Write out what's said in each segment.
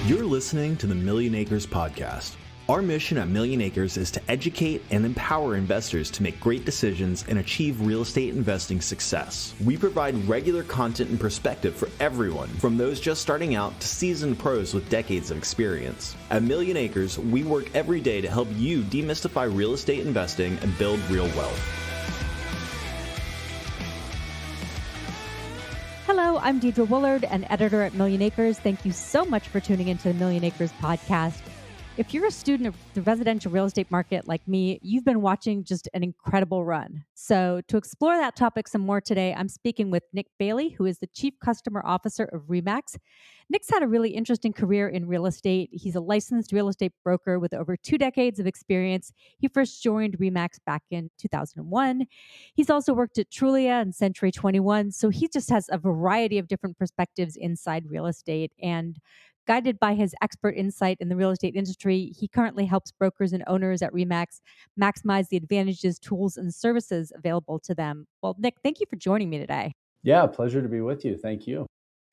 You're listening to the Millionacres Podcast. Our mission at Millionacres is to educate and empower investors to make great decisions and achieve real estate investing success. We provide regular content and perspective for everyone, from those just starting out to seasoned pros with decades of experience. At Millionacres, we work every day to help you demystify real estate investing and build real wealth. Hello, I'm Deidre Woollard, an editor at Millionacres. Thank you so much for tuning into the Millionacres Podcast. If you're a student of the residential real estate market like me, you've been watching just an incredible run. So to explore that topic some more today, I'm speaking with Nick Bailey, who is the Chief Customer Officer of RE/MAX. Nick's had a really interesting career in real estate. He's a licensed real estate broker with over 2 decades of experience. He first joined RE/MAX back in 2001. He's also worked at Trulia and Century 21. So he just has a variety of different perspectives inside real estate. And guided by his expert insight in the real estate industry, he currently helps brokers and owners at RE/MAX maximize the advantages, tools, and services available to them. Well, Nick, thank you for joining me today. Yeah, pleasure to be with you. Thank you.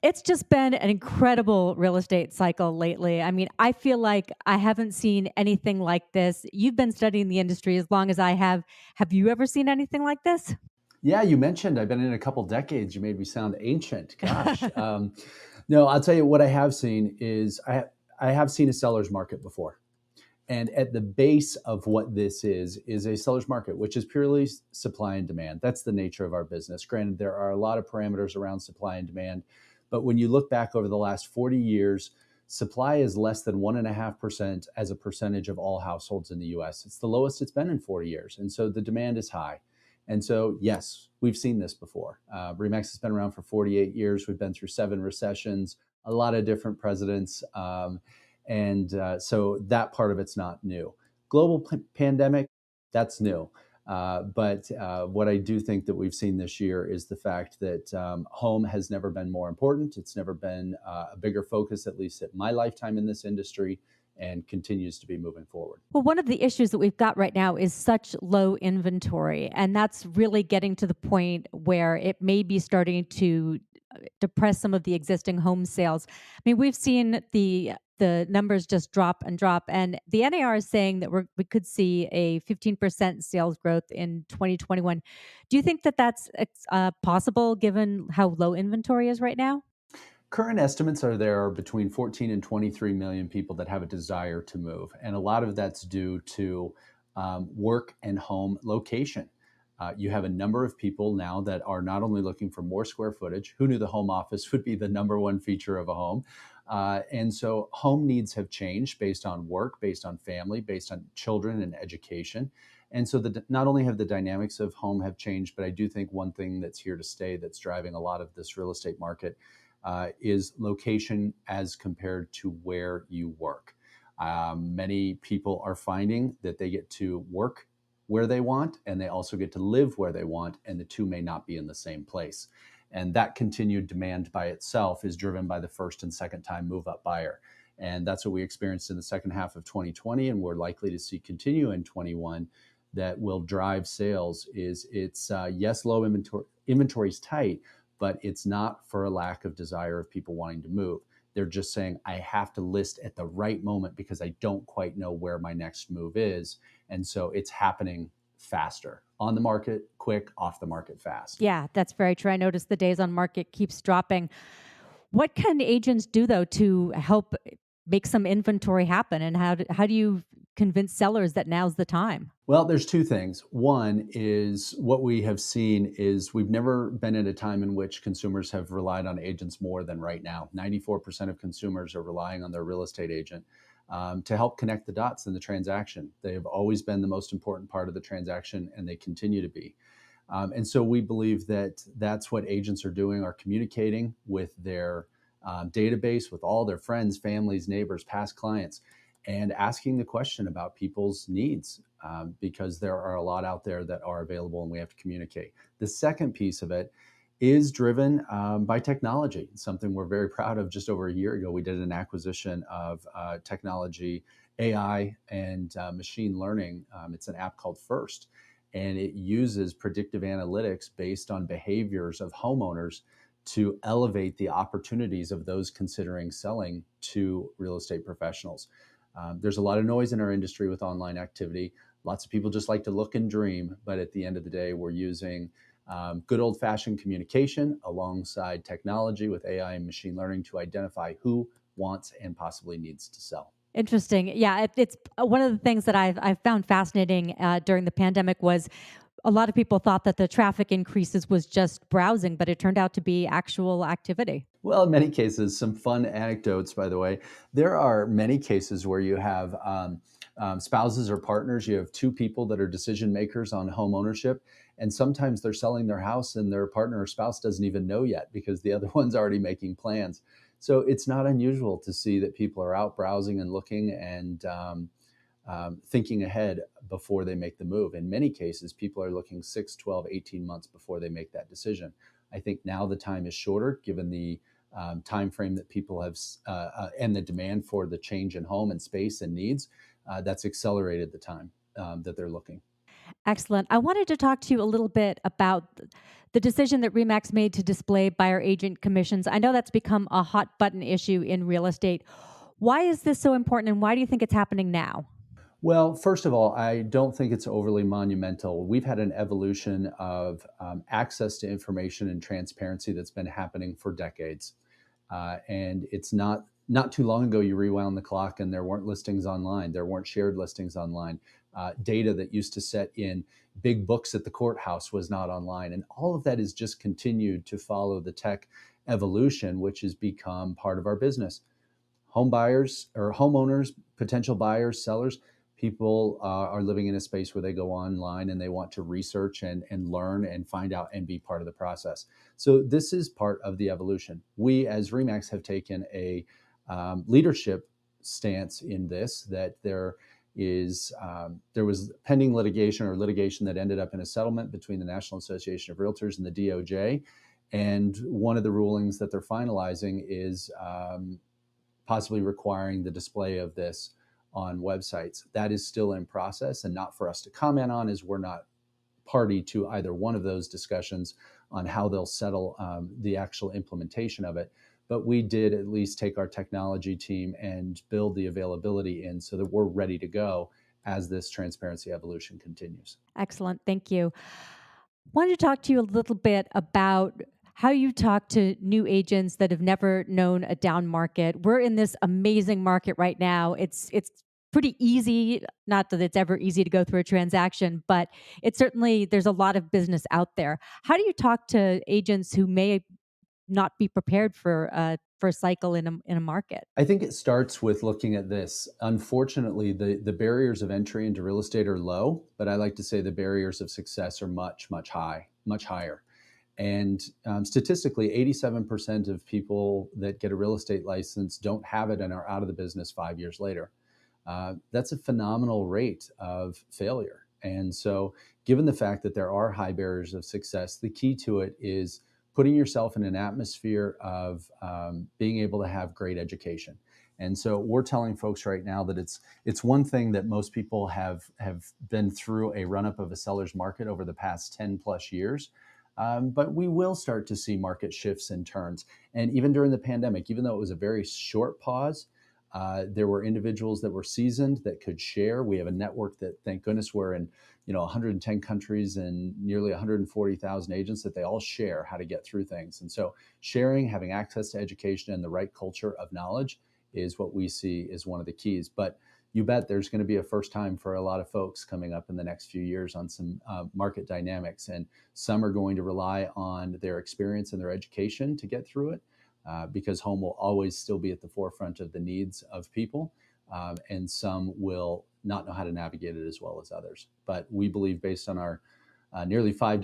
It's just been an incredible real estate cycle lately. I mean, I feel like I haven't seen anything like this. You've been studying the industry as long as I have. Have you ever seen anything like this? Yeah, you mentioned I've been in a couple decades. You made me sound ancient. Gosh. No, I'll tell you what I have seen is I have seen a seller's market before. And at the base of what this is a seller's market, which is purely supply and demand. That's the nature of our business. Granted, there are a lot of parameters around supply and demand. But when you look back over the last 40 years, supply is less than 1.5% as a percentage of all households in the US. It's the lowest it's been in 40 years. And so the demand is high. And so, yes, we've seen this before. RE/MAX has been around for 48 years. We've been through 7 recessions, a lot of different presidents. So that part of it's not new. Global pandemic, that's new. But what I do think that we've seen this year is the fact that home has never been more important. It's never been a bigger focus, at least at my lifetime in this industry, and continues to be moving forward. Well, one of the issues that we've got right now is such low inventory, and that's really getting to the point where it may be starting to depress some of the existing home sales. I mean, we've seen the numbers just drop and drop, and the NAR is saying that we could see a 15% sales growth in 2021. Do you think that that's possible given how low inventory is right now? Current estimates are there are between 14 and 23 million people that have a desire to move. And a lot of that's due to work and home location. You have a number of people now that are not only looking for more square footage. Who knew the home office would be the number one feature of a home? And so home needs have changed based on work, based on family, based on children and education. And so not only have the dynamics of home have changed, but I do think one thing that's here to stay that's driving a lot of this real estate market is location as compared to where you work. Many people are finding that they get to work where they want, and they also get to live where they want, and the two may not be in the same place. And that continued demand by itself is driven by the first and second time move-up buyer. And that's what we experienced in the second half of 2020, and we're likely to see continue in 21 that will drive sales it's yes, low inventory is tight, but it's not for a lack of desire of people wanting to move. They're just saying, I have to list at the right moment because I don't quite know where my next move is. And so it's happening faster. On the market, quick, off the market, fast. Yeah, that's very true. I noticed the days on market keeps dropping. What can agents do, though, to help make some inventory happen? And how do you convince sellers that now's the time? Well, there's 2 things. One is what we have seen is we've never been at a time in which consumers have relied on agents more than right now. 94% of consumers are relying on their real estate agent to help connect the dots in the transaction. They have always been the most important part of the transaction, and they continue to be. And so we believe that that's what agents are doing, are communicating with their database, with all their friends, families, neighbors, past clients, and asking the question about people's needs because there are a lot out there that are available and we have to communicate. The second piece of it is driven by technology, something we're very proud of. Just over a year ago, we did an acquisition of technology, AI, and machine learning. It's an app called First, and it uses predictive analytics based on behaviors of homeowners to elevate the opportunities of those considering selling to real estate professionals. There's a lot of noise in our industry with online activity. Lots of people just like to look and dream, but at the end of the day, we're using good old-fashioned communication alongside technology with AI and machine learning to identify who wants and possibly needs to sell. Interesting. Yeah, it's one of the things that I've found fascinating during the pandemic was a lot of people thought that the traffic increases was just browsing, but it turned out to be actual activity. Well, in many cases, some fun anecdotes, by the way. There are many cases where you have spouses or partners, you have two people that are decision makers on home ownership, and sometimes they're selling their house and their partner or spouse doesn't even know yet because the other one's already making plans. So it's not unusual to see that people are out browsing and looking and thinking ahead before they make the move. In many cases, people are looking 6, 12, 18 months before they make that decision. I think now the time is shorter given the time frame that people have and the demand for the change in home and space and needs. That's accelerated the time that they're looking. Excellent. I wanted to talk to you a little bit about the decision that Remax made to display buyer agent commissions. I know that's become a hot button issue in real estate. Why is this so important and why do you think it's happening now? Well, first of all, I don't think it's overly monumental. We've had an evolution of access to information and transparency that's been happening for decades. And it's not too long ago, you rewound the clock and there weren't listings online. There weren't shared listings online. Data that used to set in big books at the courthouse was not online. And all of that has just continued to follow the tech evolution, which has become part of our business. Home buyers or homeowners, potential buyers, sellers, people are living in a space where they go online and they want to research and learn and find out and be part of the process. So this is part of the evolution. We as Remax have taken a leadership stance in this, that there was pending litigation or litigation that ended up in a settlement between the National Association of Realtors and the DOJ. And one of the rulings that they're finalizing is possibly requiring the display of this on websites. That is still in process and not for us to comment on, as we're not party to either one of those discussions on how they'll settle the actual implementation of it. But we did at least take our technology team and build the availability in so that we're ready to go as this transparency evolution continues. Excellent. Thank you. Wanted to talk to you a little bit about how you talk to new agents that have never known a down market. We're in this amazing market right now. It's pretty easy, not that it's ever easy to go through a transaction, but it's certainly there's a lot of business out there. How do you talk to agents who may not be prepared for a cycle in a market? I think it starts with looking at this. Unfortunately, the barriers of entry into real estate are low, but I like to say the barriers of success are much higher. And statistically, 87% of people that get a real estate license don't have it and are out of the business 5 years later. That's a phenomenal rate of failure. And so, given the fact that there are high barriers of success, the key to it is putting yourself in an atmosphere of being able to have great education. And so we're telling folks right now that it's one thing that most people have been through a run-up of a seller's market over the past 10 plus years. But we will start to see market shifts and turns. And even during the pandemic, even though it was a very short pause, there were individuals that were seasoned that could share. We have a network that, thank goodness, we're in 110 countries and nearly 140,000 agents that they all share how to get through things. And so sharing, having access to education and the right culture of knowledge is what we see is one of the keys. But you bet there's going to be a first time for a lot of folks coming up in the next few years on some market dynamics. And some are going to rely on their experience and their education to get through it. Because home will always still be at the forefront of the needs of people, and some will not know how to navigate it as well as others. But we believe, based on our nearly 5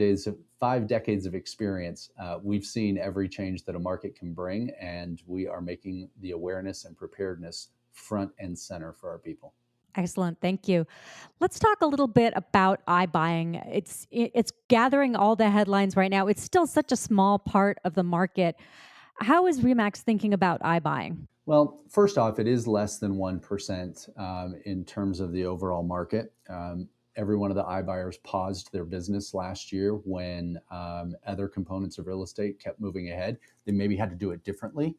decades of experience, we've seen every change that a market can bring, and we are making the awareness and preparedness front and center for our people. Excellent. Thank you. Let's talk a little bit about iBuying. It's gathering all the headlines right now. It's still such a small part of the market. How is Remax thinking about iBuying? Well, first off, it is less than 1% in terms of the overall market. every one of the iBuyers paused their business last year when other components of real estate kept moving ahead. They maybe had to do it differently.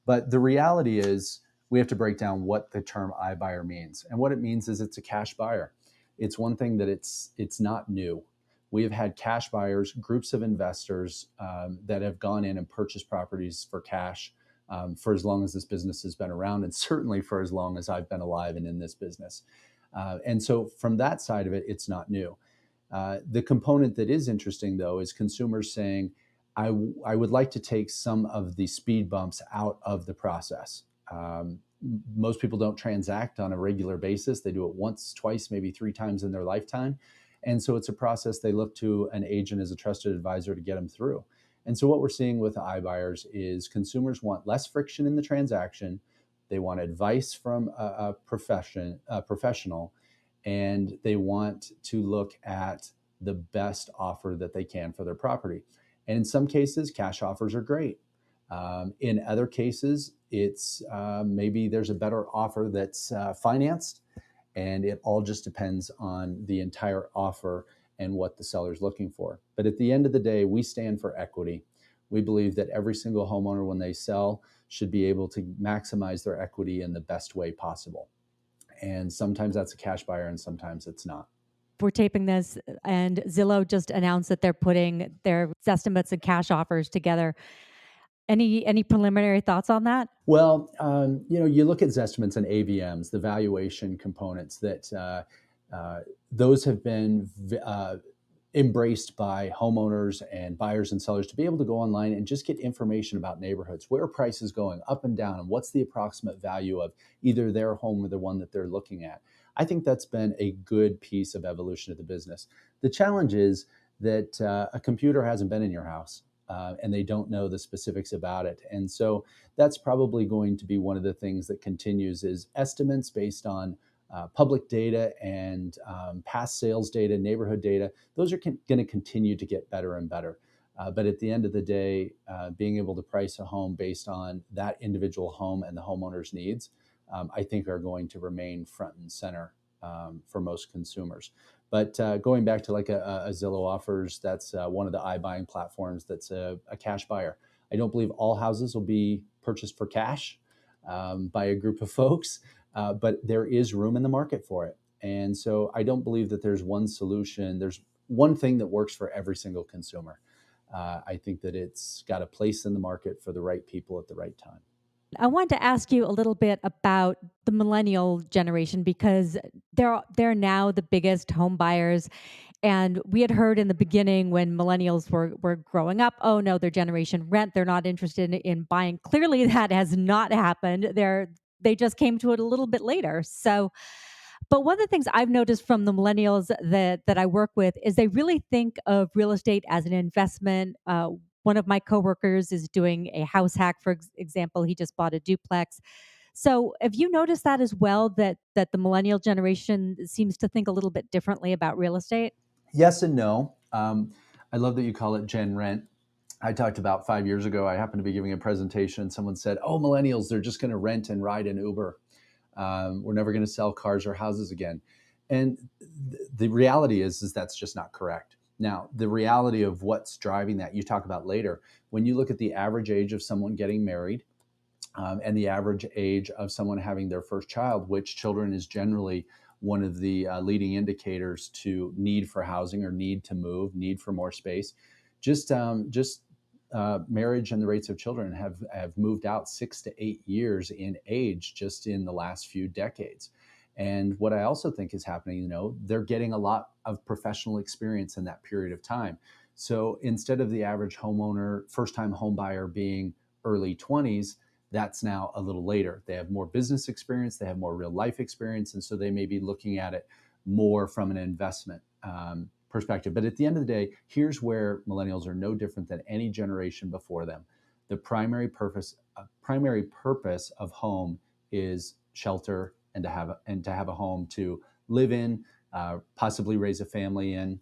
But the reality is we have to break down what the term iBuyer means. And what it means is it's a cash buyer. It's one thing that it's not new. We have had cash buyers, groups of investors that have gone in and purchased properties for cash for as long as this business has been around, and certainly for as long as I've been alive and in this business. And so from that side of it, it's not new. The component that is interesting, though, is consumers saying, I would like to take some of the speed bumps out of the process. Most people don't transact on a regular basis. They do it once, twice, maybe 3 times in their lifetime. And so it's a process they look to an agent as a trusted advisor to get them through. And so what we're seeing with iBuyers is consumers want less friction in the transaction. They want advice from a professional, and they want to look at the best offer that they can for their property. And in some cases, cash offers are great. In other cases, it's maybe there's a better offer that's financed, and it all just depends on the entire offer and what the seller's looking for. But at the end of the day, we stand for equity. We believe that every single homeowner, when they sell, should be able to maximize their equity in the best way possible. And sometimes that's a cash buyer and sometimes it's not. We're taping this, and Zillow just announced that they're putting their estimates and cash offers together. Any preliminary thoughts on that? Well, you look at Zestimates and AVMs, the valuation components that those have been embraced by homeowners and buyers and sellers to be able to go online and just get information about neighborhoods, where are prices going up and down, and what's the approximate value of either their home or the one that they're looking at. I think that's been a good piece of evolution of the business. The challenge is that a computer hasn't been in your house. And they don't know the specifics about it. And so that's probably going to be one of the things that continues is estimates based on public data and past sales data, neighborhood data. Those are going to continue to get better and better. But at the end of the day, being able to price a home based on that individual home and the homeowner's needs, I think are going to remain front and center for most consumers. But going back to like a Zillow Offers, that's one of the iBuying platforms that's a cash buyer. I don't believe all houses will be purchased for cash by a group of folks, but there is room in the market for it. And so I don't believe that there's one solution. There's one thing that works for every single consumer. I think that it's got a place in the market for the right people at the right time. I wanted to ask you a little bit about the millennial generation, because they're now the biggest home buyers. And we had heard in the beginning when millennials were growing up, oh no, their generation rent, they're not interested in buying. Clearly that has not happened. They just came to it a little bit later. So, but one of the things I've noticed from the millennials that I work with is they really think of real estate as an investment. One of my coworkers is doing a house hack, for example. He just bought a duplex. So have you noticed that as well, that the millennial generation seems to think a little bit differently about real estate? Yes and no. I love that you call it Gen Rent. I talked about 5 years ago, I happened to be giving a presentation and someone said, oh, millennials, they're just going to rent and ride an Uber. We're never going to sell cars or houses again. And the reality is that's just not correct. Now, the reality of what's driving that, you talk about later, when you look at the average age of someone getting married and the average age of someone having their first child, which children is generally one of the leading indicators to need for housing or need to move, need for more space, just marriage and the rates of children have moved out 6 to 8 years in age just in the last few decades. And what I also think is happening, they're getting a lot of professional experience in that period of time. So instead of the average homeowner, first-time home buyer being early 20s, that's now a little later. They have more business experience, they have more real life experience, and so they may be looking at it more from an investment perspective. But at the end of the day, here's where millennials are no different than any generation before them. The primary purpose of home is shelter and to have a home to live in, possibly raise a family in.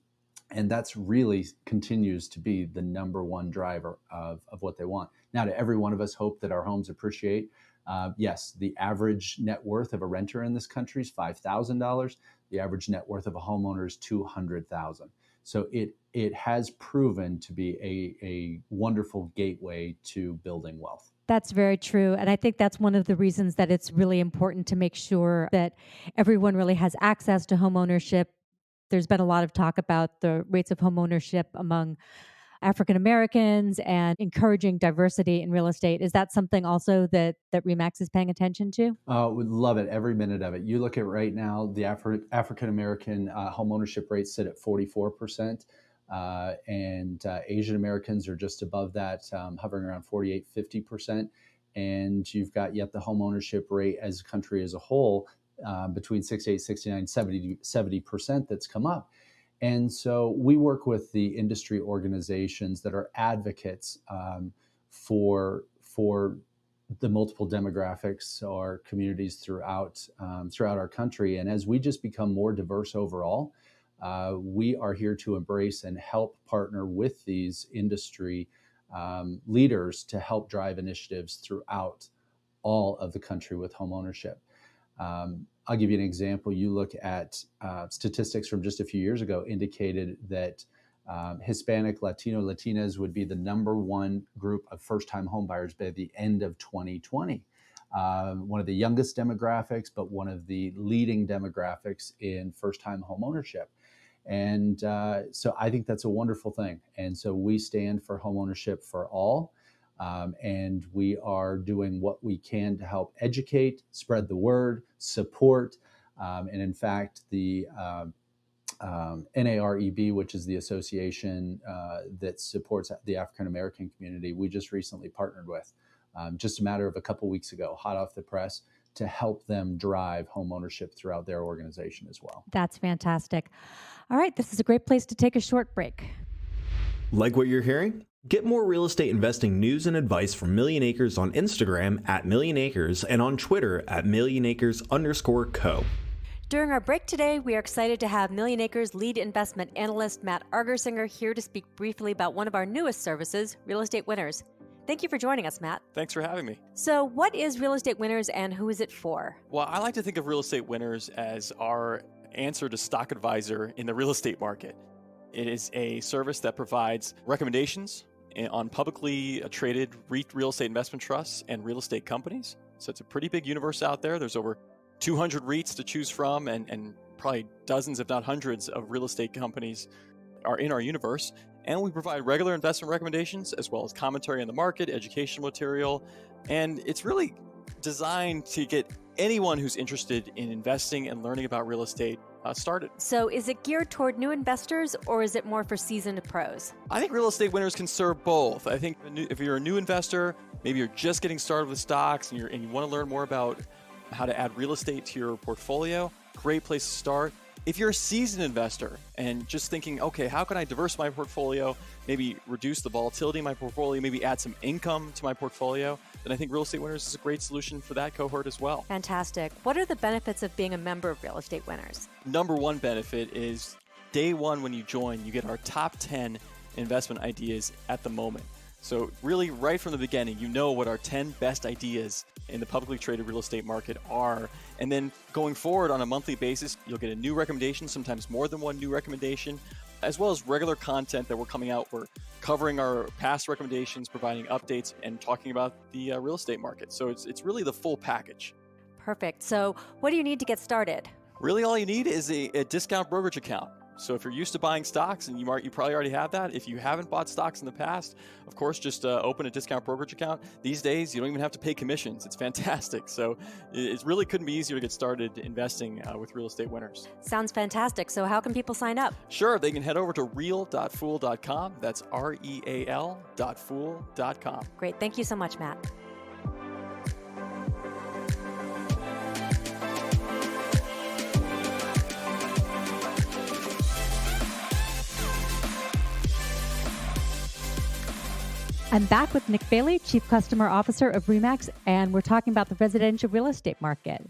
And that's really continues to be the number one driver of what they want. Now, do every one of us hope that our homes appreciate? Yes, the average net worth of a renter in this country is $5,000. The average net worth of a homeowner is $200,000. So it has proven to be a wonderful gateway to building wealth. That's very true. And I think that's one of the reasons that it's really important to make sure that everyone really has access to home ownership. There's been a lot of talk about the rates of home ownership among African Americans and encouraging diversity in real estate. Is that something also that REMAX is paying attention to? Would love it, every minute of it. You look at right now, the African American home ownership rates sit at 44%. And Asian Americans are just above that, hovering around 48, 50%. And you've got yet the home ownership rate as a country as a whole between 68, 69, 70% that's come up. And so we work with the industry organizations that are advocates for the multiple demographics or communities throughout our country. And as we just become more diverse overall, we are here to embrace and help partner with these industry leaders to help drive initiatives throughout all of the country with home ownership. I'll give you an example. You look at statistics from just a few years ago indicated that Hispanic, Latino, Latinas would be the number one group of first-time homebuyers by the end of 2020. One of the youngest demographics, but one of the leading demographics in first-time home ownership. And so I think that's a wonderful thing. And so we stand for home ownership for all. And we are doing what we can to help educate, spread the word, support. And in fact, the NAREB, which is the association that supports the African American community, we just recently partnered with, just a matter of a couple weeks ago, hot off the press, to help them drive home ownership throughout their organization as well. That's fantastic. All right, this is a great place to take a short break. Like what you're hearing? Get more real estate investing news and advice from Millionacres on Instagram at Millionacres and on Twitter at Millionacres_co. During our break today, we are excited to have Millionacres lead investment analyst Matt Argersinger here to speak briefly about one of our newest services, Real Estate Winners. Thank you for joining us, Matt. Thanks for having me. So what is Real Estate Winners and who is it for? Well, I like to think of Real Estate Winners as our answer to Stock Advisor in the real estate market. It is a service that provides recommendations on publicly traded real estate investment trusts and real estate companies. So it's a pretty big universe out there. There's over 200 REITs to choose from, and probably dozens, if not hundreds, of real estate companies are in our universe. And we provide regular investment recommendations as well as commentary on the market, educational material. And it's really designed to get anyone who's interested in investing and learning about real estate started. So is it geared toward new investors or is it more for seasoned pros? I think Real Estate Winners can serve both. I think if you're a new investor, maybe you're just getting started with stocks and you want to learn more about how to add real estate to your portfolio, great place to start. If you're a seasoned investor and just thinking, okay, how can I diversify my portfolio, maybe reduce the volatility in my portfolio, maybe add some income to my portfolio, then I think Real Estate Winners is a great solution for that cohort as well. Fantastic. What are the benefits of being a member of Real Estate Winners? Number one benefit is day one when you join, you get our top 10 investment ideas at the moment. So really right from the beginning, you know what our 10 best ideas in the publicly traded real estate market are. And then going forward on a monthly basis, you'll get a new recommendation, sometimes more than one new recommendation, as well as regular content that we're coming out. We're covering our past recommendations, providing updates, and talking about the real estate market. So it's really the full package. Perfect. So what do you need to get started? Really all you need is a discount brokerage account. So if you're used to buying stocks, and you probably already have that. If you haven't bought stocks in the past, of course, just open a discount brokerage account. These days, you don't even have to pay commissions. It's fantastic. So it really couldn't be easier to get started investing with Real Estate Winners. Sounds fantastic. So how can people sign up? Sure. They can head over to real.fool.com. That's real.fool.com. Great. Thank you so much, Matt. I'm back with Nick Bailey, Chief Customer Officer of REMAX, and we're talking about the residential real estate market.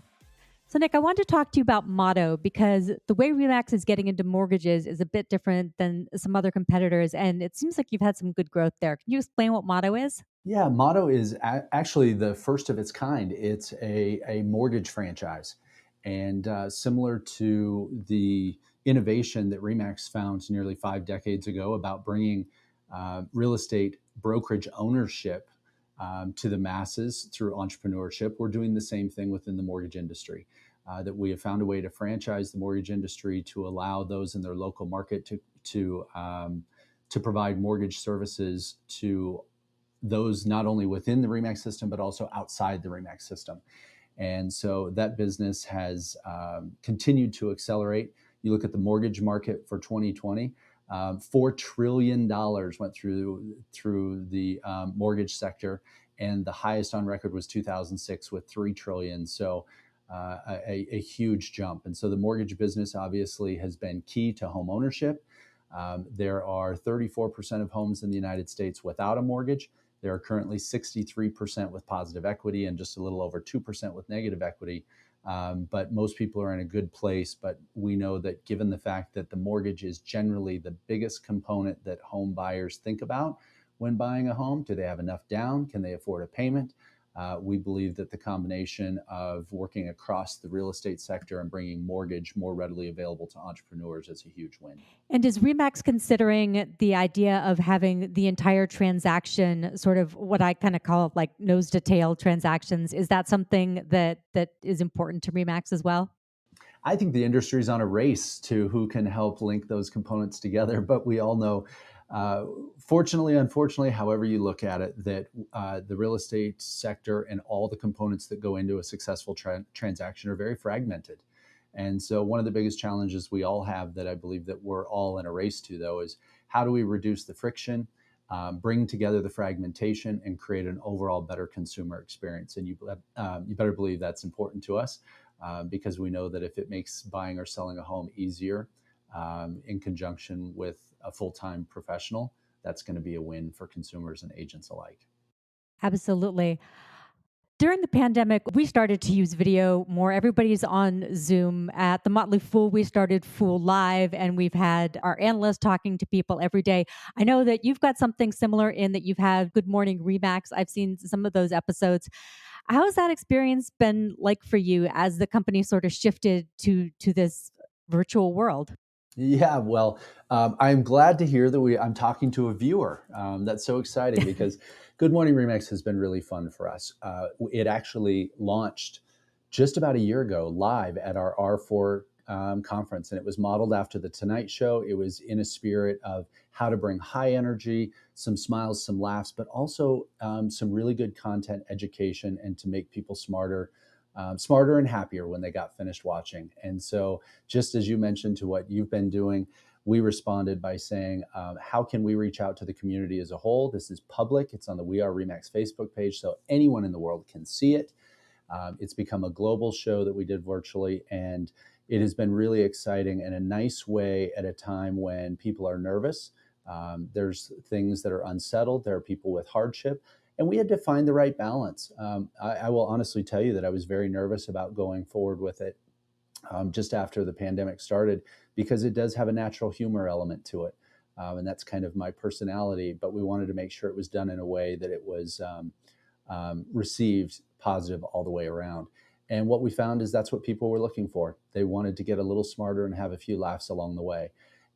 So Nick, I wanted to talk to you about Motto because the way REMAX is getting into mortgages is a bit different than some other competitors, and it seems like you've had some good growth there. Can you explain what Motto is? Yeah, Motto is actually the first of its kind. It's a mortgage franchise. And similar to the innovation that RE/MAX found nearly 5 decades ago about bringing real estate brokerage ownership to the masses through entrepreneurship, we're doing the same thing within the mortgage industry. That we have found a way to franchise the mortgage industry to allow those in their local market to provide mortgage services to those not only within the RE/MAX system but also outside the RE/MAX system. And so that business has continued to accelerate. You look at the mortgage market for 2020, $4 trillion went through the mortgage sector, and the highest on record was 2006 with $3 trillion. So a huge jump. And so the mortgage business obviously has been key to home ownership. There are 34% of homes in the United States without a mortgage. There are currently 63% with positive equity and just a little over 2% with negative equity. But most people are in a good place. But we know that given the fact that the mortgage is generally the biggest component that home buyers think about when buying a home, do they have enough down? Can they afford a payment? We believe that the combination of working across the real estate sector and bringing mortgage more readily available to entrepreneurs is a huge win. And is RE/MAX considering the idea of having the entire transaction, sort of what I kind of call like nose to tail transactions? Is that something that is important to RE/MAX as well? I think the industry is on a race to who can help link those components together, but we all know, fortunately, unfortunately, however you look at it, that the real estate sector and all the components that go into a successful transaction are very fragmented. And so one of the biggest challenges we all have that I believe that we're all in a race to, though, is how do we reduce the friction, bring together the fragmentation, and create an overall better consumer experience? And you better believe that's important to us because we know that if it makes buying or selling a home easier in conjunction with a full-time professional, that's going to be a win for consumers and agents alike. Absolutely. During the pandemic, we started to use video more. Everybody's on Zoom. At the Motley Fool, we started Fool Live, and we've had our analysts talking to people every day. I know that you've got something similar in that you've had Good Morning RE/MAX. I've seen some of those episodes. How has that experience been like for you as the company sort of shifted to this virtual world? Yeah, well, I'm glad to hear that I'm talking to a viewer. That's so exciting because Good Morning RE/MAX has been really fun for us. It actually launched just about a year ago live at our R4 conference, and it was modeled after The Tonight Show. It was in a spirit of how to bring high energy, some smiles, some laughs, but also some really good content education and to make people smarter and happier when they got finished watching. And so just as you mentioned to what you've been doing, we responded by saying, how can we reach out to the community as a whole? This is public. It's on the We Are RE/MAX Facebook page, so anyone in the world can see it. It's become a global show that we did virtually, and it has been really exciting in a nice way at a time when people are nervous. There's things that are unsettled. There are people with hardship. And we had to find the right balance. I will honestly tell you that I was very nervous about going forward with it just after the pandemic started because it does have a natural humor element to it. And that's kind of my personality. But we wanted to make sure it was done in a way that it was received positive all the way around. And what we found is that's what people were looking for. They wanted to get a little smarter and have a few laughs along the way.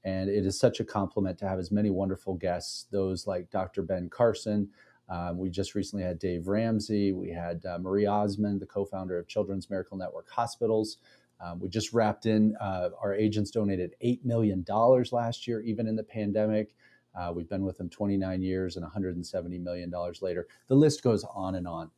And it is such a compliment to have as many wonderful guests, those like Dr. Ben Carson. We just recently had Dave Ramsey. We had Marie Osmond, the co-founder of Children's Miracle Network Hospitals. We just wrapped in, our agents donated $8 million last year, even in the pandemic. We've been with them 29 years and $170 million later. The list goes on and on.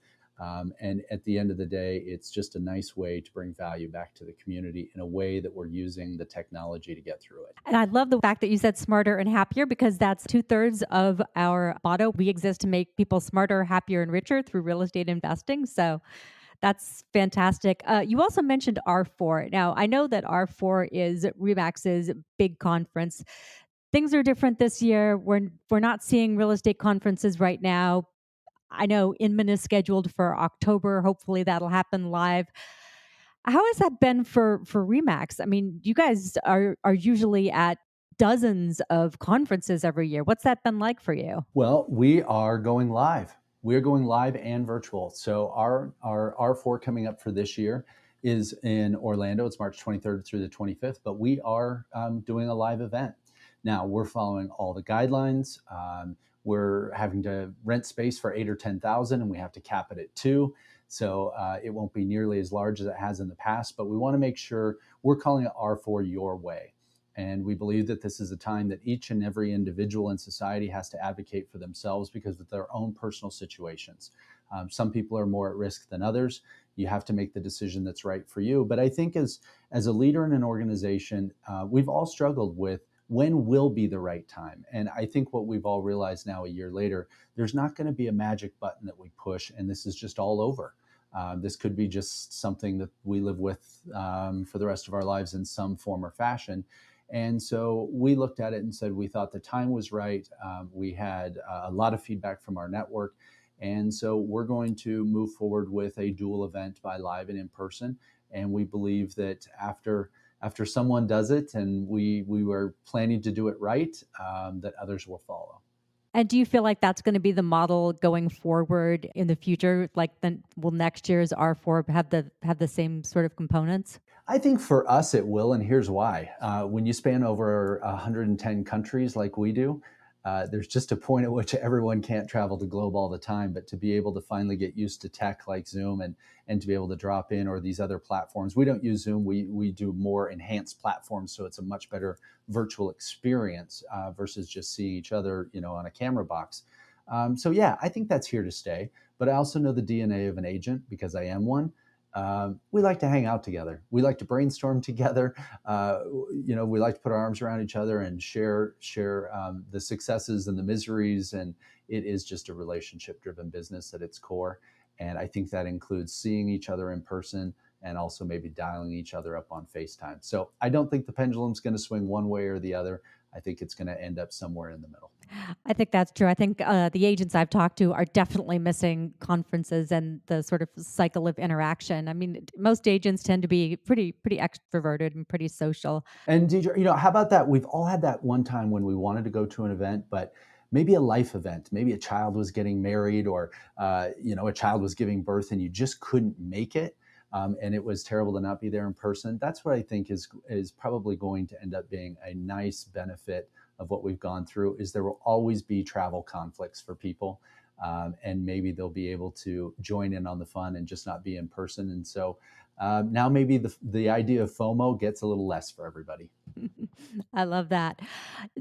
And at the end of the day, it's just a nice way to bring value back to the community in a way that we're using the technology to get through it. And I love the fact that you said smarter and happier because that's 2/3 of our motto. We exist to make people smarter, happier, and richer through real estate investing. So that's fantastic. You also mentioned R4. Now, I know that R4 is RE/MAX's big conference. Things are different this year. We're not seeing real estate conferences right now. I know Inman is scheduled for October. Hopefully that'll happen live. How has that been for RE/MAX? I mean, you guys are usually at dozens of conferences every year. What's that been like for you? Well, we are going live. We're going live and virtual. So our R4 coming up for this year is in Orlando. It's March 23rd through the 25th, but we are doing a live event. Now, we're following all the guidelines. We're having to rent space for 8 or 10,000, and we have to cap it at 2. So it won't be nearly as large as it has in the past, but we want to make sure we're calling it R4 Your Way. And we believe that this is a time that each and every individual in society has to advocate for themselves because of their own personal situations. Some people are more at risk than others. You have to make the decision that's right for you. But I think as a leader in an organization, we've all struggled with when will be the right time. And I think what we've all realized now a year later, there's not going to be a magic button that we push and this is just all over. This could be just something that we live with for the rest of our lives in some form or fashion. And so we looked at it and said we thought the time was right. We had a lot of feedback from our network. And so we're going to move forward with a dual event by live and in person. And we believe that after someone does it, and we were planning to do it right, that others will follow. And do you feel like that's going to be the model going forward in the future? Like, then will next year's R4 have the same sort of components? I think for us it will, and here's why. When you span over 110 countries like we do, there's just a point at which everyone can't travel the globe all the time, but to be able to finally get used to tech like Zoom and to be able to drop in or these other platforms. We don't use Zoom. We do more enhanced platforms, so it's a much better virtual experience versus just seeing each other, on a camera box. So yeah, I think that's here to stay. But I also know the DNA of an agent because I am one. We like to hang out together. We like to brainstorm together. We like to put our arms around each other and share the successes and the miseries. And it is just a relationship-driven business at its core. And I think that includes seeing each other in person and also maybe dialing each other up on FaceTime. So I don't think the pendulum's going to swing one way or the other. I think it's going to end up somewhere in the middle. I think that's true. I think the agents I've talked to are definitely missing conferences and the sort of cycle of interaction. I mean, most agents tend to be pretty extroverted and pretty social. And Deidre, how about that? We've all had that one time when we wanted to go to an event, but maybe a life event, maybe a child was getting married or, a child was giving birth and you just couldn't make it. And it was terrible to not be there in person. That's what I think is probably going to end up being a nice benefit of what we've gone through is there will always be travel conflicts for people. And maybe they'll be able to join in on the fun and just not be in person. And so now maybe the idea of FOMO gets a little less for everybody. I love that.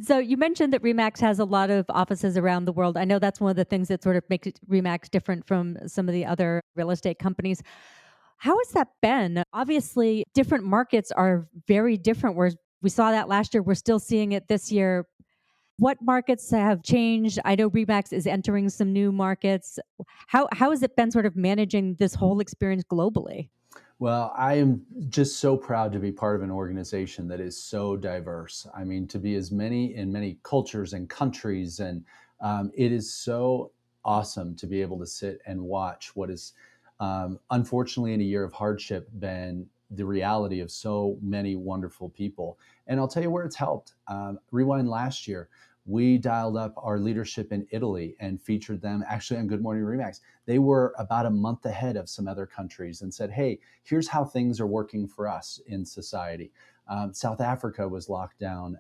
So you mentioned that RE/MAX has a lot of offices around the world. I know that's one of the things that sort of makes RE/MAX different from some of the other real estate companies. How has that been? Obviously, different markets are very different. We saw that last year. We're still seeing it this year. What markets have changed? I know RE/MAX is entering some new markets. How has it been sort of managing this whole experience globally? Well, I am just so proud to be part of an organization that is so diverse. I mean, to be as many in many cultures and countries, and it is so awesome to be able to sit and watch what is, unfortunately, in a year of hardship, been the reality of so many wonderful people. And I'll tell you where it's helped. Rewind last year, we dialed up our leadership in Italy and featured them actually on Good Morning RE/MAX. They were about a month ahead of some other countries and said, hey, here's how things are working for us in society. South Africa was locked down.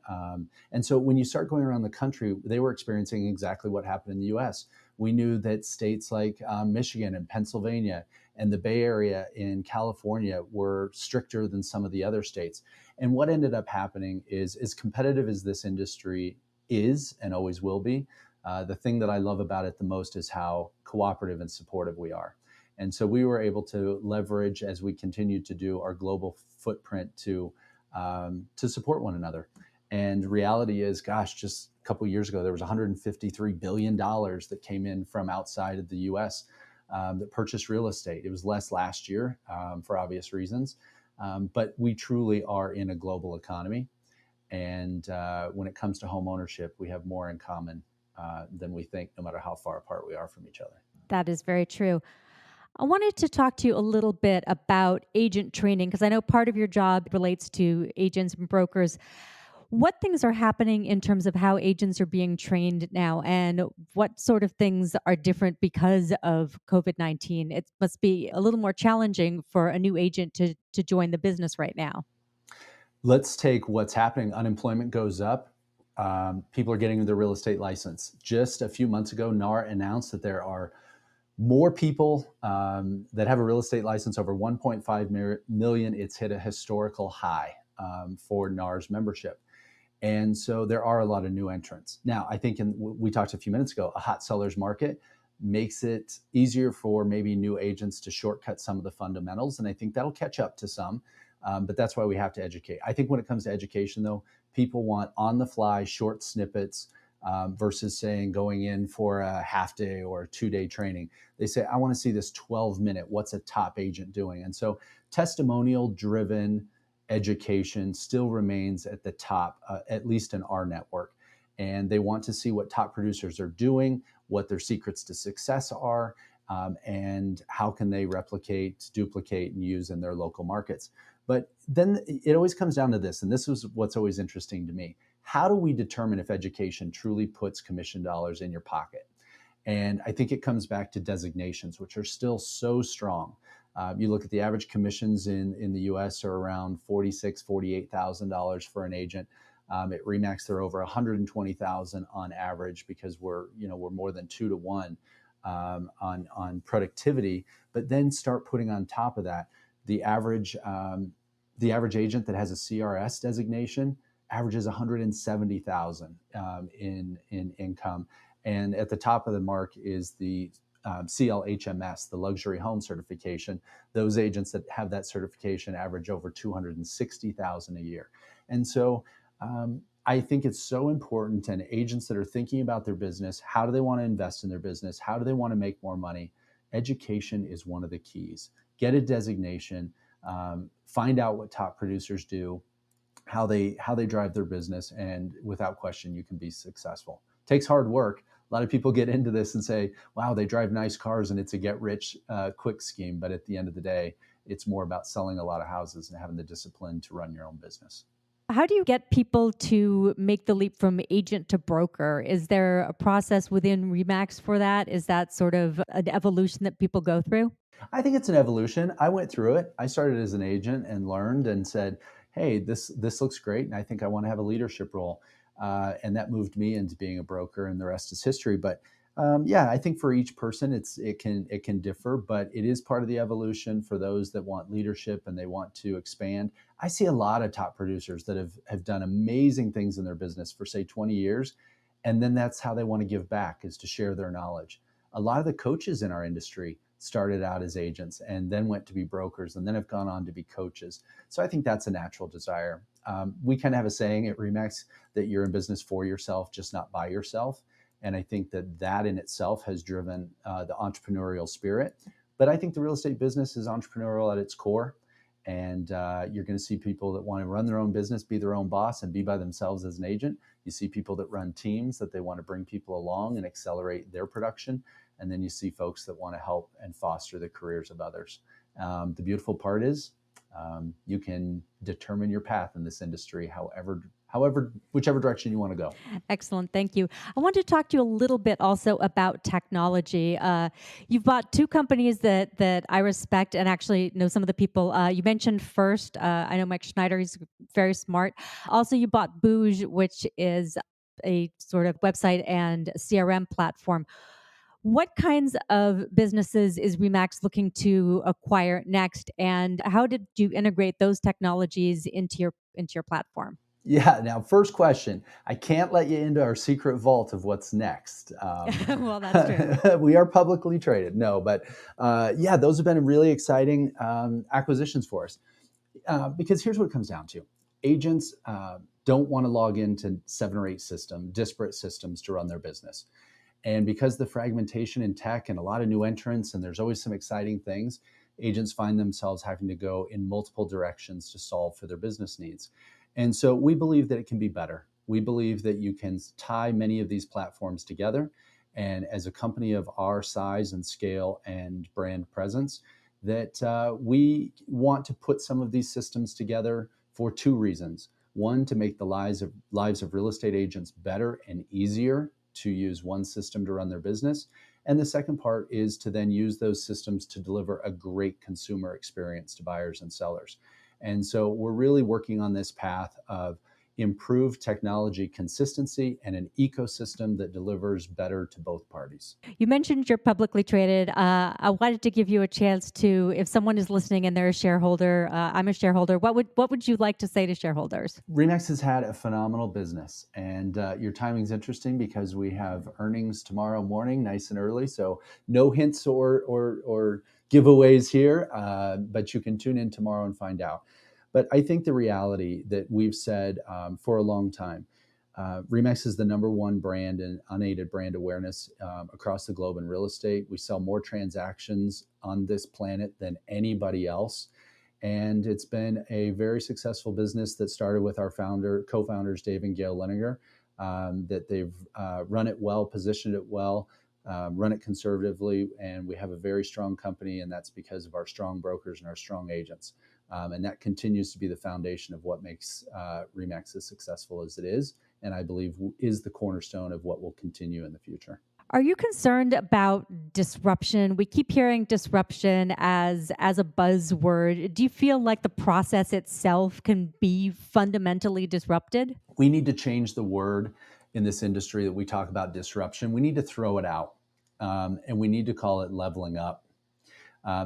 And so when you start going around the country, they were experiencing exactly what happened in the US. We knew that states like Michigan and Pennsylvania and the Bay Area in California were stricter than some of the other states. And what ended up happening is, as competitive as this industry is and always will be, the thing that I love about it the most is how cooperative and supportive we are. And so we were able to leverage, as we continue to do, our global footprint to support one another. And reality is, gosh, just a couple of years ago, there was $153 billion that came in from outside of the U.S. That purchased real estate. It was less last year for obvious reasons. But we truly are in a global economy. And when it comes to home ownership, we have more in common than we think, no matter how far apart we are from each other. That is very true. I wanted to talk to you a little bit about agent training, because I know part of your job relates to agents and brokers. What things are happening in terms of how agents are being trained now, and what sort of things are different because of COVID-19? It must be a little more challenging for a new agent to join the business right now. Let's take what's happening. Unemployment goes up. People are getting their real estate license. Just a few months ago, NAR announced that there are more people that have a real estate license, over 1.5 million. It's hit a historical high for NAR's membership. And so there are a lot of new entrants. Now, I think we talked a few minutes ago, a hot seller's market makes it easier for maybe new agents to shortcut some of the fundamentals. And I think that'll catch up to some. But that's why we have to educate. I think when it comes to education, though, people want on the fly, short snippets versus saying going in for a half day or a 2-day training. They say, I want to see this 12-minute, what's a top agent doing? And so testimonial driven education still remains at the top, at least in our network. And they want to see what top producers are doing, what their secrets to success are, and how can they replicate, duplicate, and use in their local markets. But then it always comes down to this, and this is what's always interesting to me. How do we determine if education truly puts commission dollars in your pocket? And I think it comes back to designations, which are still so strong. You look at the average commissions in the U.S. are around $46,000, $48,000 for an agent. At RE/MAX, they're over $120,000 on average because we're more than 2 to 1 on productivity. But then start putting on top of that the average agent that has a CRS designation averages $170,000 in income, and at the top of the mark is the CLHMS, the luxury home certification. Those agents that have that certification average over $260,000 a year. And so I think it's so important, and agents that are thinking about their business, how do they want to invest in their business? How do they want to make more money? Education is one of the keys. Get a designation, find out what top producers do, how they drive their business, and without question, you can be successful. It takes hard work. A lot of people get into this and say, wow, they drive nice cars and it's a get rich quick scheme. But at the end of the day, it's more about selling a lot of houses and having the discipline to run your own business. How do you get people to make the leap from agent to broker? Is there a process within RE/MAX for that? Is that sort of an evolution that people go through? I think it's an evolution. I went through it. I started as an agent and learned and said, hey, this looks great, and I think I want to have a leadership role. And that moved me into being a broker, and the rest is history. But I think for each person, it can differ, but it is part of the evolution for those that want leadership and they want to expand. I see a lot of top producers that have done amazing things in their business for, say, 20 years, and then that's how they want to give back, is to share their knowledge. A lot of the coaches in our industry started out as agents and then went to be brokers and then have gone on to be coaches. So I think that's a natural desire. We kind of have a saying at RE/MAX that you're in business for yourself, just not by yourself. And I think that in itself has driven the entrepreneurial spirit. But I think the real estate business is entrepreneurial at its core. And you're going to see people that want to run their own business, be their own boss, and be by themselves as an agent. You see people that run teams that they want to bring people along and accelerate their production. And then you see folks that want to help and foster the careers of others. The beautiful part is you can determine your path in this industry whichever direction you want to go. Excellent. Thank you. I want to talk to you a little bit also about technology. You've bought two companies that I respect and actually know some of the people. You mentioned First. I know Mike Schneider. He's very smart. Also, you bought Bouge, which is a sort of website and CRM platform. What kinds of businesses is RE/MAX looking to acquire next, and how did you integrate those technologies into your platform? Yeah. Now, first question, I can't let you into our secret vault of what's next. Well, that's true. We are publicly traded. No, but those have been really exciting acquisitions for us. Because here's what it comes down to. Agents don't want to log into 7 or 8 disparate systems to run their business. And because the fragmentation in tech and a lot of new entrants, and there's always some exciting things, agents find themselves having to go in multiple directions to solve for their business needs. And so we believe that it can be better. We believe that you can tie many of these platforms together. And as a company of our size and scale and brand presence, that we want to put some of these systems together for 2 reasons. One, to make the lives of real estate agents better and easier to use one system to run their business. And the second part is to then use those systems to deliver a great consumer experience to buyers and sellers. And so we're really working on this path of improved technology consistency and an ecosystem that delivers better to both parties. You mentioned you're publicly traded. I wanted to give you a chance to, if someone is listening and they're a shareholder, I'm a shareholder, what would you like to say to shareholders? RE/MAX has had a phenomenal business, and your timing's interesting because we have earnings tomorrow morning, nice and early. So no hints or giveaways here, but you can tune in tomorrow and find out. But I think the reality that we've said for a long time, RE/MAX is the number one brand in unaided brand awareness across the globe in real estate. We sell more transactions on this planet than anybody else. And it's been a very successful business that started with our co-founders, Dave and Gail Leninger, that they've run it well, positioned it well, run it conservatively. And we have a very strong company, and that's because of our strong brokers and our strong agents. And that continues to be the foundation of what makes RE/MAX as successful as it is, and I believe is the cornerstone of what will continue in the future. Are you concerned about disruption? We keep hearing disruption as a buzzword. Do you feel like the process itself can be fundamentally disrupted? We need to change the word in this industry that we talk about disruption. We need to throw it out, and we need to call it leveling up.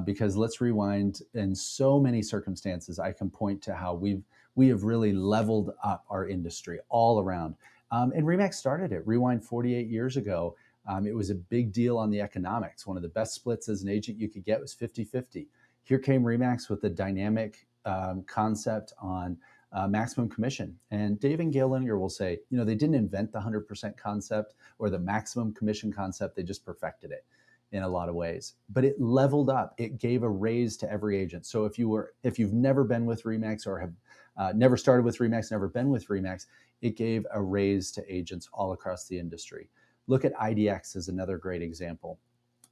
Because let's rewind, in so many circumstances, I can point to how we have really leveled up our industry all around. And RE/MAX started it. Rewind 48 years ago. It was a big deal on the economics. One of the best splits as an agent you could get was 50-50. Here came RE/MAX with the dynamic concept on maximum commission. And Dave and Gail Leninger will say, they didn't invent the 100% concept or the maximum commission concept. They just perfected it in a lot of ways, but it leveled up. It gave a raise to every agent. So if you've never been with RE/MAX or have never started with RE/MAX, never been with RE/MAX, it gave a raise to agents all across the industry. Look at IDX as another great example.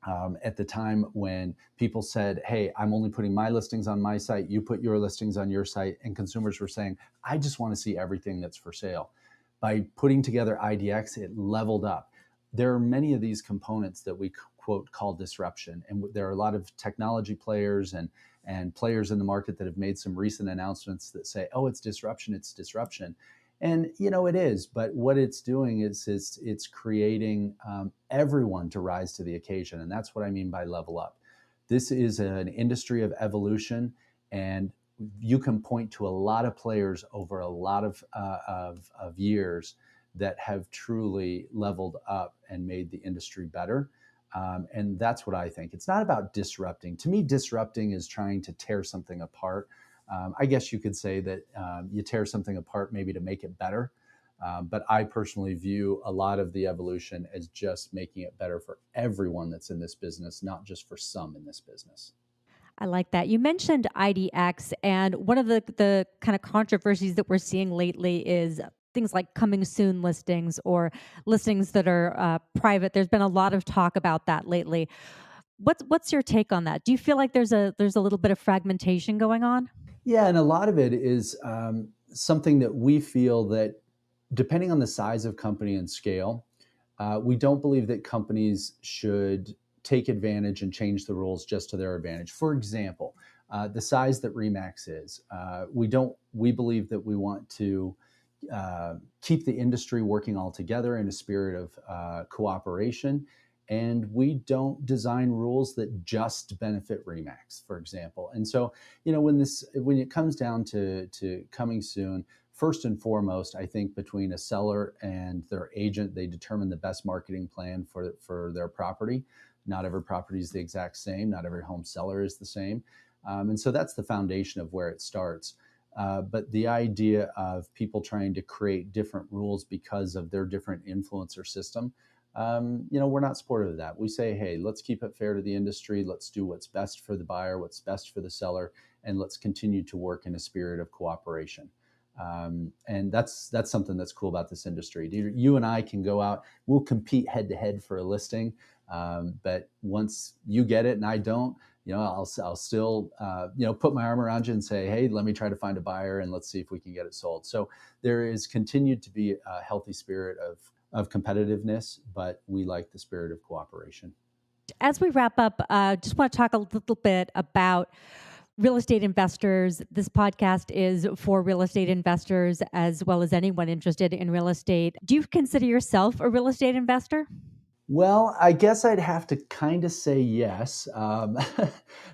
At the time when people said, hey, I'm only putting my listings on my site, you put your listings on your site, and consumers were saying, I just want to see everything that's for sale. By putting together IDX, it leveled up. There are many of these components that we quote call disruption. And there are a lot of technology players and players in the market that have made some recent announcements that say, oh, it's disruption, it's disruption. And, it is. But what it's doing is it's creating everyone to rise to the occasion. And that's what I mean by level up. This is an industry of evolution. And you can point to a lot of players over a lot of years that have truly leveled up and made the industry better. And that's what I think. It's not about disrupting. To me, disrupting is trying to tear something apart. I guess you could say that you tear something apart maybe to make it better. But I personally view a lot of the evolution as just making it better for everyone that's in this business, not just for some in this business. I like that. You mentioned IDX, and one of the kind of controversies that we're seeing lately is things like coming soon listings or listings that are private. There's been a lot of talk about that lately. What's your take on that? Do you feel like there's a little bit of fragmentation going on? Yeah, and a lot of it is something that we feel that depending on the size of company and scale, we don't believe that companies should take advantage and change the rules just to their advantage. For example, the size that RE/MAX is, we believe that we want to keep the industry working all together in a spirit of cooperation. And we don't design rules that just benefit RE/MAX, for example. And so, when it comes down to coming soon, first and foremost, I think between a seller and their agent, they determine the best marketing plan for their property. Not every property is the exact same. Not every home seller is the same. And so that's the foundation of where it starts. But the idea of people trying to create different rules because of their different influencer system, we're not supportive of that. We say, hey, let's keep it fair to the industry. Let's do what's best for the buyer, what's best for the seller, and let's continue to work in a spirit of cooperation. And that's something that's cool about this industry. You and I can go out, we'll compete head to head for a listing. But once you get it and I don't, I'll still, put my arm around you and say, hey, let me try to find a buyer and let's see if we can get it sold. So there is continued to be a healthy spirit of competitiveness, but we like the spirit of cooperation. As we wrap up, just want to talk a little bit about real estate investors. This podcast is for real estate investors as well as anyone interested in real estate. Do you consider yourself a real estate investor? Well, I guess I'd have to kind of say yes,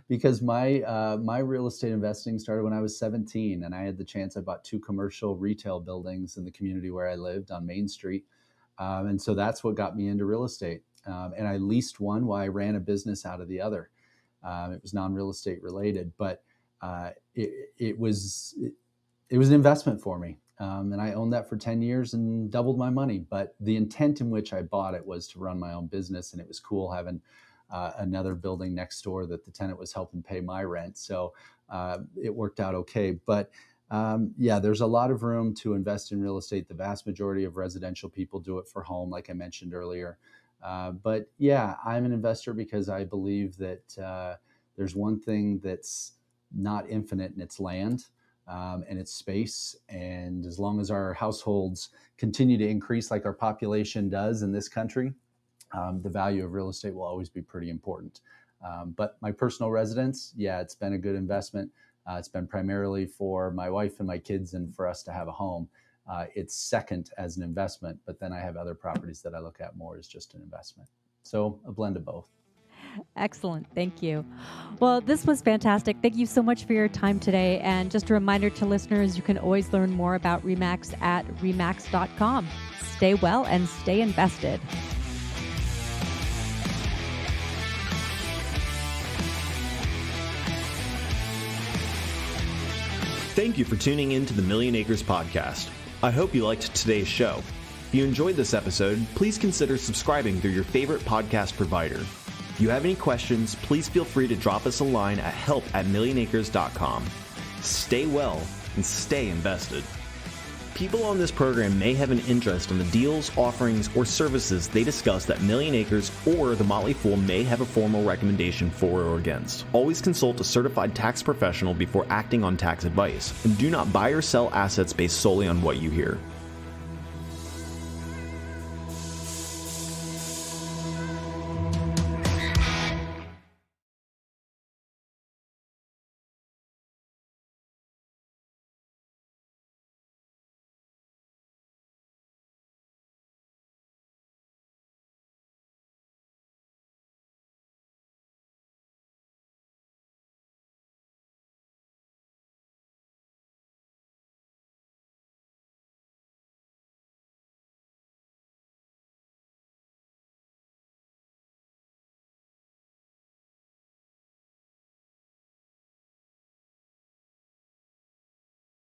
because my real estate investing started when I was 17, and I had the chance. I bought 2 commercial retail buildings in the community where I lived on Main Street, and so that's what got me into real estate. And I leased one while I ran a business out of the other. It was non-real estate related, but it was an investment for me. And I owned that for 10 years and doubled my money. But the intent in which I bought it was to run my own business. And it was cool having another building next door that the tenant was helping pay my rent. So it worked out okay. But there's a lot of room to invest in real estate. The vast majority of residential people do it for home, like I mentioned earlier. But I'm an investor because I believe that there's one thing that's not infinite, and it's land. And its space. And as long as our households continue to increase like our population does in this country, the value of real estate will always be pretty important. But my personal residence, it's been a good investment. It's been primarily for my wife and my kids and for us to have a home. It's second as an investment, but then I have other properties that I look at more as just an investment. So a blend of both. Excellent. Thank you. Well, this was fantastic. Thank you so much for your time today. And just a reminder to listeners, you can always learn more about RE/MAX at remax.com. Stay well and stay invested. Thank you for tuning in to the Millionacres Podcast. I hope you liked today's show. If you enjoyed this episode, please consider subscribing through your favorite podcast provider. If you have any questions, please feel free to drop us a line at help@millionacres.com. Stay well and stay invested. People on this program may have an interest in the deals, offerings, or services they discuss that Millionacres or The Motley Fool may have a formal recommendation for or against. Always consult a certified tax professional before acting on tax advice, and do not buy or sell assets based solely on what you hear.